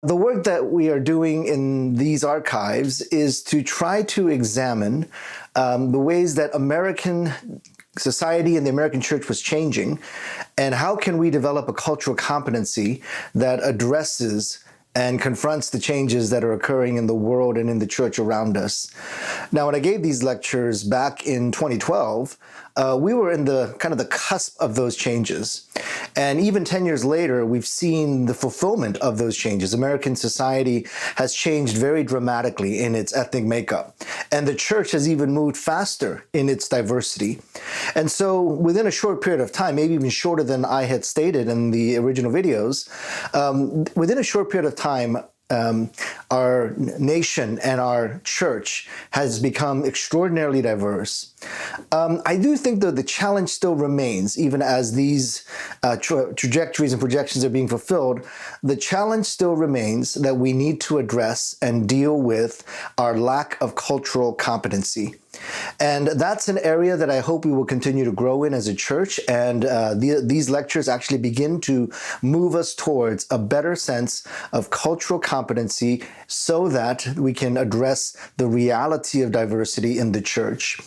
The work that we are doing in these archives is to try to examine the ways that American society and the American church was changing, and how can we develop a cultural competency that addresses and confronts the changes that are occurring in the world and in the church around us. Now, when I gave these lectures back in 2012, we were in the kind of the cusp of those changes. And even 10 years later, we've seen the fulfillment of those changes. American society has changed very dramatically in its ethnic makeup. And the church has even moved faster in its diversity. And so within a short period of time, maybe even shorter than I had stated in the original videos, within a short period of time, our nation and our church has become extraordinarily diverse. I do think, though, the challenge still remains, even as these trajectories and projections are being fulfilled. The challenge still remains that we need to address and deal with our lack of cultural competency. And that's an area that I hope we will continue to grow in as a church. And these lectures actually begin to move us towards a better sense of cultural competency so that we can address the reality of diversity in the church.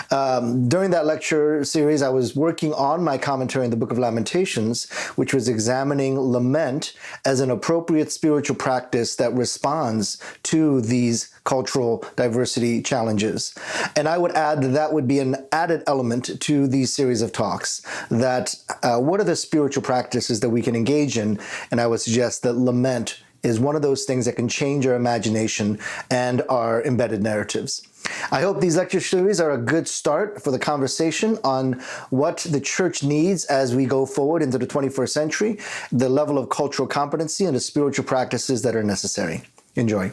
During that lecture series, I was working on my commentary in the Book of Lamentations, which was examining lament as an appropriate spiritual practice that responds to these cultural diversity challenges. And I would add that that would be an added element to these series of talks, that what are the spiritual practices that we can engage in? And I would suggest that lament is one of those things that can change our imagination and our embedded narratives. I hope these lecture series are a good start for the conversation on what the church needs as we go forward into the 21st century, the level of cultural competency and the spiritual practices that are necessary. Enjoy.